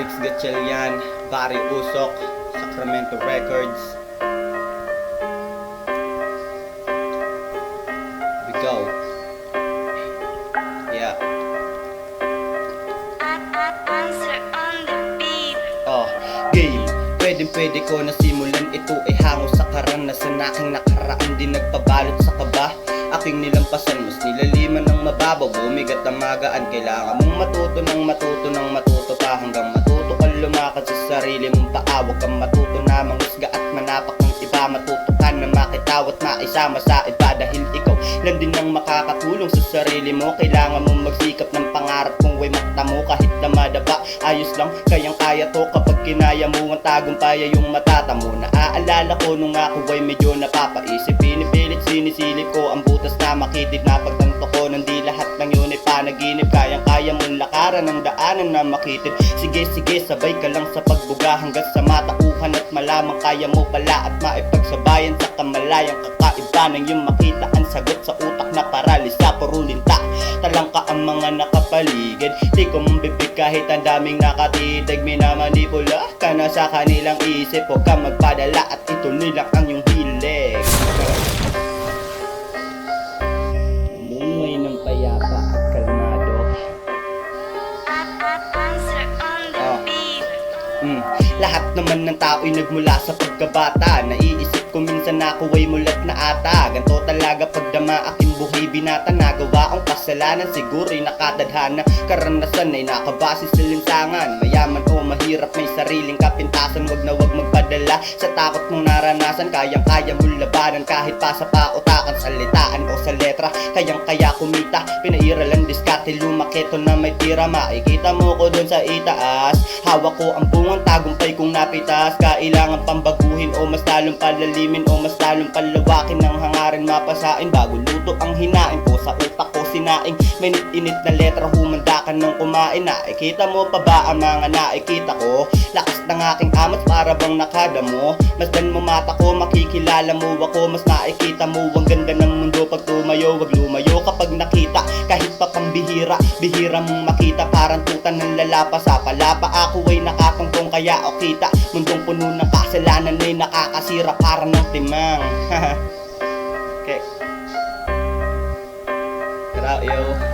Rix Gatchalian, Barry Usok, Sacramento Records. We go. Yeah. Answer on the beat. Game. Pwede ko na simulan. Ito ay hango sa karanasan aking nakaraan. Di nagpabalot sa kaba. Aking nilampasan, mas nilaliman ng mababaw. Bumigat ang magaan. Kailangan mong matuto ng matuto pa. Hanggang matuto kang lumakad sa sarili mong paa. Huwag kang matuto na mangusga at manapak ng iba. Matuto ka na makitaw at maisama sa iba. Dahil ikaw lang din ang makakatulong sa sarili mo. Kailangan mong magsikap ng pangarap kung way mata mo. Kahit na madaba, ayos lang, kayang kaya to. Kapag kinaya mo ang tagumpay ay yung matatamo. Naaalala ko nung ako ay medyo napapaisip. Pinipilit sinisilip ko ang butas na makitid. Na pagtanto ko nang di lahat ng yun ay panaginip. Kayang kaya mong lakaran ang daanan na makitid. Sige sabay ka lang sa pagbuga hanggang sa matauhan at malamang kaya mo pala at maipagsabayan sa kamalayang kakaiba ng yung makita ang sagot sa utak na paralisa. Puro linta, talangka ang mga nakapaligid. Di ko mabibig kahit ang daming nakatitig. Minamanipula ka na sa kanilang isip. Huwag ka magpadala at ituloy lang ang iyong hilig. Umuhay ng payapa at kalmado. Answer on the beat. Lahat naman ng tao'y nagmula sa pagkabata. Naiisip ko minsan na ako ay mulat na ata. Ganto talaga pagdama aking buhay binata. Nagawa ang kasalanan sigura'y nakatadhana. Karanasan ay nakabase sa linsangan. Mayaman o mahirap may sariling kapintasan. Wag na wag magpadala sa takot mong naranasan. Kayang kaya mong labanan kahit pa sa pautakan. Salitaan o sa letra kayang kaya kumita. Pinairalan diskarte lumaketo na may tira. Makikita mo ko dun sa itaas. Hawak ko ang bungang tagumpay kung napitas. Kailangan pambaguhin o mas lalong palalimin o mas lalong palawakin ng hangarin mapasain. Bago luto ang hinain ko sa utak ko sinaing. May init na letra humanda ka ng kumain. Nakikita mo pa ba ang mga nakikita ko? Lakas ng aking amat para bang nakadamo. Masdan mo mata ko, makikilala mo ako. Mas nakikita mo ang ganda ng mundo pag tumayo. Wag lumayo kapag nakita kahit pa pambihira. Bihira mong makita parang tutan ng lalapa. Sa palapa ako ay nakatungtong kaya o kita. Mundong puno ng kasalanan ay nakakasira para ng timang. Okay. Get out, yo.